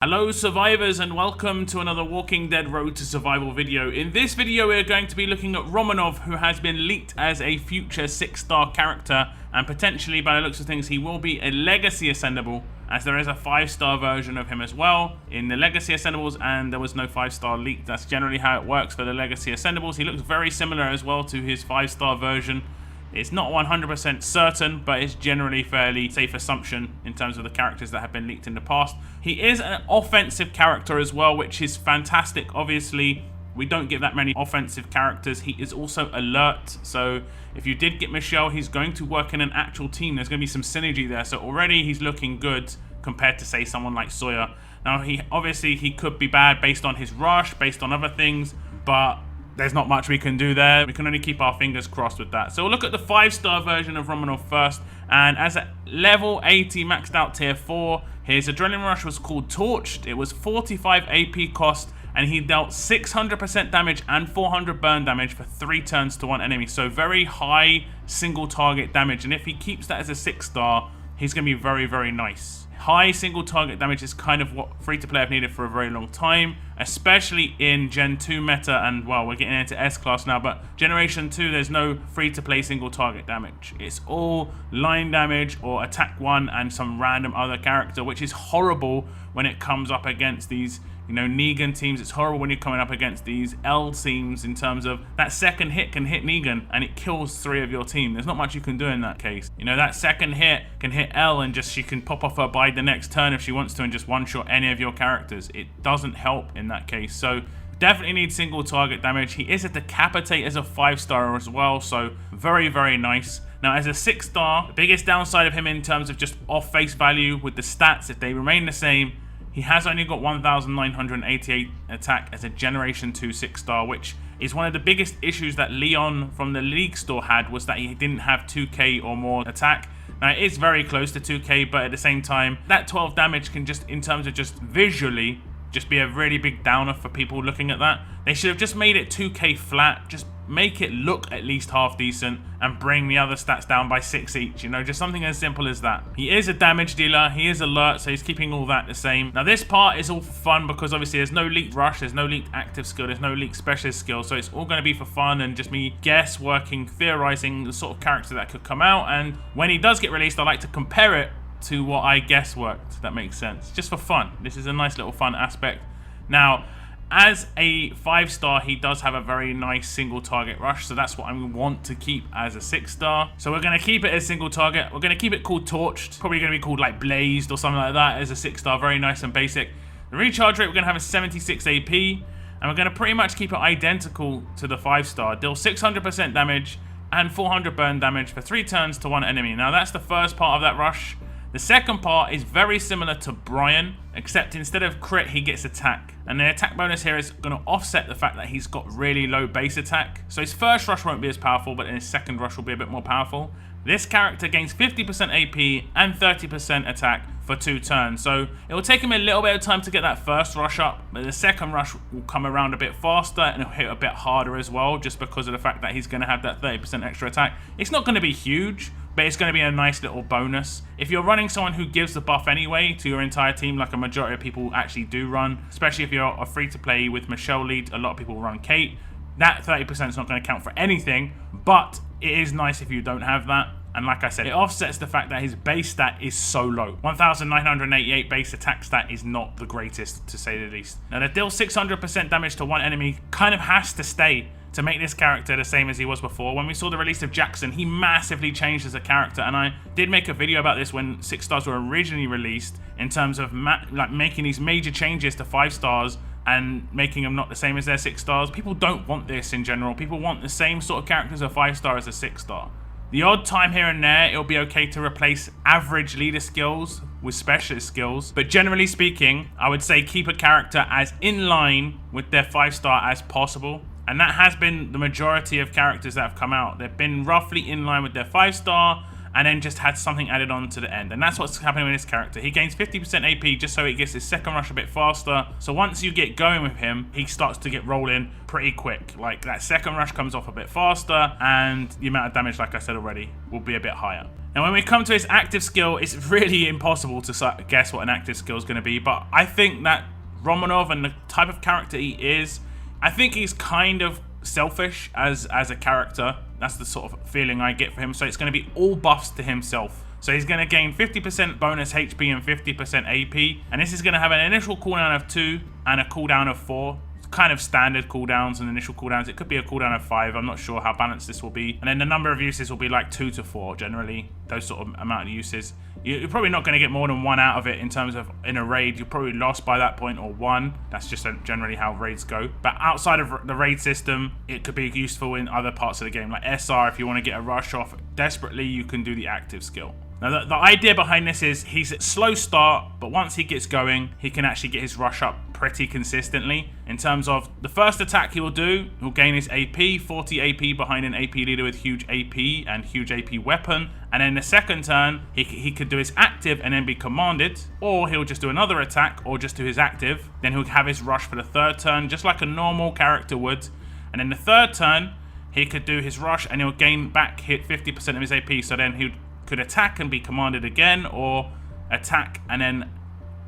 Hello survivors and welcome to another Walking Dead Road to Survival video. In this video we're going to be looking at Romanov, who has been leaked as a future 6-star character, and potentially by the looks of things he will be a Legacy Ascendable, as there is a 5-star version of him as well in the Legacy Ascendables, and there was no 5-star leak. That's generally how it works for the Legacy Ascendables. He looks very similar as well to his 5-star version. It's not 100% certain, but it's generally fairly safe assumption in terms of the characters that have been leaked in the past. He is an offensive character as well, which is fantastic. Obviously, we don't get that many offensive characters. He is also alert, so if you did get Michelle, he's going to work in an actual team. There's going to be some synergy there, so already he's looking good compared to, say, someone like Sawyer. Now, he could be bad based on his rush, based on other things, but there's not much we can do there. We can only keep our fingers crossed with that. So we'll look at the 5-star version of Romanov first. And as a level 80 maxed out tier 4, his adrenaline rush was called Torched. It was 45 AP cost, and he dealt 600% damage and 400 burn damage for 3 turns to one enemy. So very high single target damage. And if he keeps that as a 6-star, he's going to be very, very nice. High single target damage is kind of what free-to-play have needed for a very long time, especially in Gen 2 meta, and well, we're getting into S-Class now, but Generation 2, there's no free-to-play single target damage. It's all line damage or attack 1 and some random other character, which is horrible when it comes up against these, Negan teams. It's horrible when you're coming up against these L teams in terms of that second hit can hit Negan and it kills 3 of your team. There's not much you can do in that case. That second hit can hit L and she can pop off her bide the next turn if she wants to and just one-shot any of your characters. It doesn't help in that case. So definitely need single target damage. He is a Decapitate as a 5-star as well, so very, very nice. Now, as a 6-star, the biggest downside of him in terms of just off face value with the stats, if they remain the same, he has only got 1,988 attack as a Generation 2 6-star, which is one of the biggest issues that Leon from the League store had, was that he didn't have 2k or more attack. Now, it is very close to 2k, but at the same time, that 12 damage can just, in terms of just visually, just be a really big downer for people looking at that. They should have just made it 2k flat, just make it look at least half decent and bring the other stats down by 6 each, just something as simple as that. He is a damage dealer, he is alert, so he's keeping all that the same. Now this part is all for fun because obviously there's no leaked rush, there's no leaked active skill, there's no leaked specialist skill, so it's all going to be for fun and just me guess working, theorizing the sort of character that could come out, and when he does get released I like to compare it to what I guess worked, if that makes sense. Just for fun. This is a nice little fun aspect. Now, as a 5-star, he does have a very nice single target rush, so that's what I want to keep as a 6-star. So we're going to keep it as single target. We're going to keep it called Torched. Probably going to be called like Blazed or something like that as a 6-star. Very nice and basic. The recharge rate, we're going to have a 76 AP, and we're going to pretty much keep it identical to the 5-star. Deal 600% damage and 400 burn damage for 3 turns to one enemy. Now that's the first part of that rush. The second part is very similar to Brian, except instead of crit, he gets attack. And the attack bonus here is going to offset the fact that he's got really low base attack. So his first rush won't be as powerful, but then his second rush will be a bit more powerful. This character gains 50% AP and 30% attack for 2 turns. So it will take him a little bit of time to get that first rush up, but the second rush will come around a bit faster and it'll hit a bit harder as well, just because of the fact that he's going to have that 30% extra attack. It's not going to be huge, but it's going to be a nice little bonus. If you're running someone who gives the buff anyway to your entire team, like a majority of people actually do run, especially if you're a free-to-play with Michelle lead, a lot of people run Kate, that 30% is not going to count for anything, but it is nice if you don't have that. And like I said, it offsets the fact that his base stat is so low. 1,988 base attack stat is not the greatest, to say the least. Now, the deal 600% damage to one enemy kind of has to stay to make this character the same as he was before. When we saw the release of Jackson, he massively changed as a character, and I did make a video about this when 6-stars were originally released, in terms of making these major changes to 5-stars and making them not the same as their 6-stars. People don't want this in general. People want the same sort of character as a 5-star as a 6-star. The odd time here and there, it'll be okay to replace average leader skills with specialist skills. But generally speaking, I would say keep a character as in line with their 5-star as possible. And that has been the majority of characters that have come out. They've been roughly in line with their 5-star, and then just had something added on to the end. And that's what's happening with this character. He gains 50% AP just so he gets his second rush a bit faster. So once you get going with him, he starts to get rolling pretty quick. Like, that second rush comes off a bit faster, and the amount of damage, like I said already, will be a bit higher. Now, when we come to his active skill, it's really impossible to guess what an active skill is going to be, but I think that Romanov and the type of character he is, I think he's kind of selfish as a character. That's the sort of feeling I get for him. So it's going to be all buffs to himself. So he's going to gain 50% bonus HP and 50% AP, and this is going to have an initial cooldown of 2 and a cooldown of 4. Kind of standard cooldowns and initial cooldowns. It could be a cooldown of 5. I'm not sure how balanced this will be. And then the number of uses will be like 2 to 4 generally. Those sort of amount of uses. You're probably not going to get more than 1 out of it in terms of in a raid. You're probably lost by that point, or 1. That's just generally how raids go. But outside of the raid system, it could be useful in other parts of the game. Like SR, if you want to get a rush off desperately, you can do the active skill. Now, the idea behind this is he's at slow start, but once he gets going, he can actually get his rush up pretty consistently. In terms of the first attack he will do, he'll gain his AP, 40 AP behind an AP leader with huge AP and huge AP weapon. And then the second turn, he could do his active and then be commanded, or he'll just do another attack or just do his active. Then he'll have his rush for the third turn, just like a normal character would. And then the third turn, he could do his rush and he'll gain back, hit 50% of his AP. So then he could attack and be commanded again, or attack and then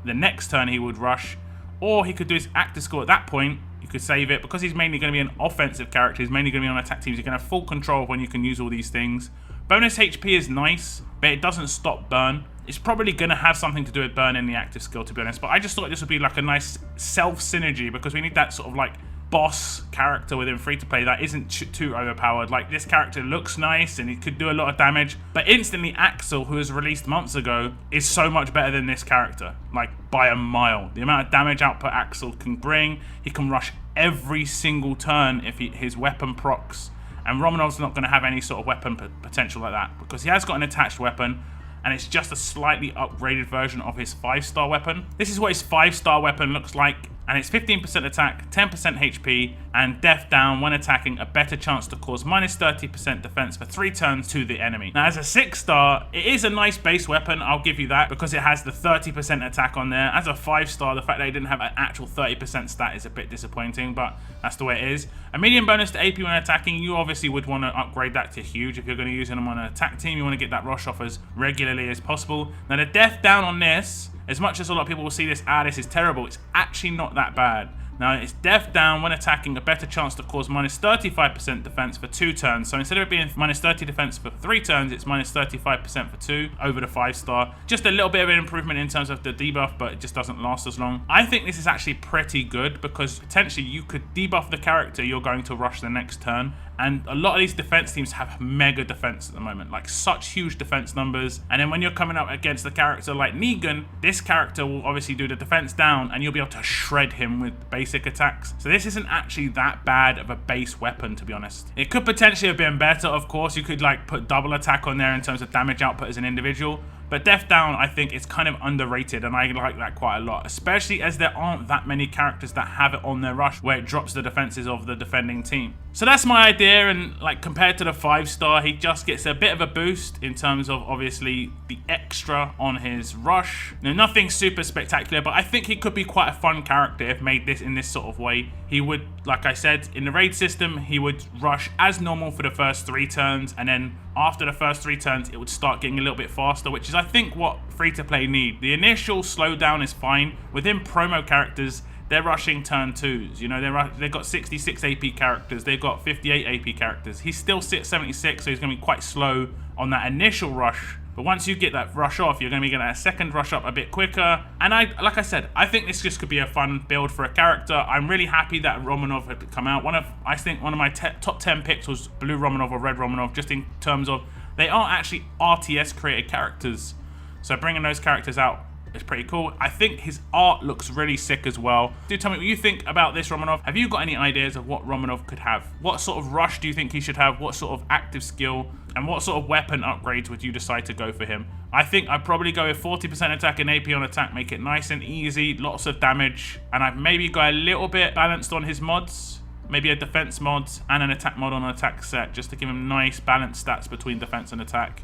the next turn he would rush, or he could do his active skill at that point. You could save it because he's mainly going to be an offensive character. He's mainly going to be on attack teams. You're going to have full control of when you can use all these things. Bonus HP is nice, but it doesn't stop burn. It's probably going to have something to do with burn in the active skill, to be honest, but I just thought this would be like a nice self synergy because we need that sort of like boss character within free-to-play that isn't too overpowered. Like, this character looks nice and he could do a lot of damage, but instantly Axel, who was released months ago, is so much better than this character, like by a mile. The amount of damage output Axel can bring, he can rush every single turn if his weapon procs, and Romanov's not going to have any sort of weapon potential like that because he has got an attached weapon, and it's just a slightly upgraded version of his 5-star weapon. This is what his 5-star weapon looks like, and it's 15% attack, 10% HP, and death down when attacking, a better chance to cause minus 30% defense for 3 turns to the enemy. Now, as a 6-star, it is a nice base weapon, I'll give you that, because it has the 30% attack on there. As a 5-star, the fact that it didn't have an actual 30% stat is a bit disappointing, but that's the way it is. A medium bonus to AP when attacking, you obviously would want to upgrade that to huge. If you're going to use them on an attack team, you want to get that rush off as regularly as possible. Now, the death down on this, as much as a lot of people will see this, this is terrible, it's actually not that bad. Now, it's death down when attacking, a better chance to cause minus 35% defense for 2 turns. So instead of it being minus 30 defense for 3 turns, it's minus 35% for 2 over the 5-star. Just a little bit of an improvement in terms of the debuff, but it just doesn't last as long. I think this is actually pretty good because potentially you could debuff the character you're going to rush the next turn. And a lot of these defense teams have mega defense at the moment, like such huge defense numbers. And then when you're coming up against a character like Negan, this character will obviously do the defense down and you'll be able to shred him with basic attacks. So this isn't actually that bad of a base weapon, to be honest. It could potentially have been better, of course. You could like put double attack on there in terms of damage output as an individual. But Death Down, I think, is kind of underrated, and I like that quite a lot, especially as there aren't that many characters that have it on their rush where it drops the defenses of the defending team. So that's my idea, and like compared to the 5-star, he just gets a bit of a boost in terms of obviously the extra on his rush. Now, nothing super spectacular, but I think he could be quite a fun character if made this in this sort of way. He would, like I said, in the raid system, he would rush as normal for the first 3 turns, and then after the first 3 turns, it would start getting a little bit faster, which is, I think, what free-to-play need. The initial slowdown is fine. Within promo characters, they're rushing turn 2s. You know, they've got 66 AP characters. They've got 58 AP characters. He's still 76, so he's going to be quite slow on that initial rush. But once you get that rush off, you're going to be getting a second rush up a bit quicker. And like I said, I think this just could be a fun build for a character. I'm really happy that Romanov had come out. I think one of my top 10 picks was Blue Romanov or Red Romanov, just in terms of they aren't actually RTS created characters. So bringing those characters out is pretty cool. I think his art looks really sick as well. Do tell me what you think about this Romanov. Have you got any ideas of what Romanov could have? What sort of rush do you think he should have? What sort of active skill? And what sort of weapon upgrades would you decide to go for him? I think I'd probably go with 40% attack and AP on attack, make it nice and easy, lots of damage. And I'd maybe go a little bit balanced on his mods. Maybe a defense mod and an attack mod on an attack set, just to give him nice balanced stats between defense and attack.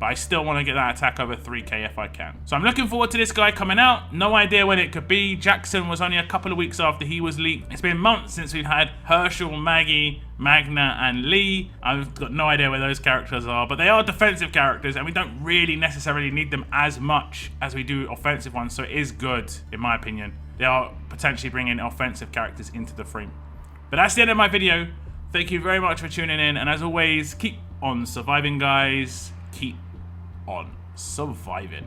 but I still want to get that attack over 3k if I can. So I'm looking forward to this guy coming out. No idea when it could be. Jackson was only a couple of weeks after he was leaked. It's been months since we've had Herschel, Maggie, Magna, and Lee. I've got no idea where those characters are, but they are defensive characters, and we don't really necessarily need them as much as we do offensive ones, so it is good, in my opinion. They are potentially bringing offensive characters into the frame. But that's the end of my video. Thank you very much for tuning in, and as always, keep on surviving, guys. Keep on surviving.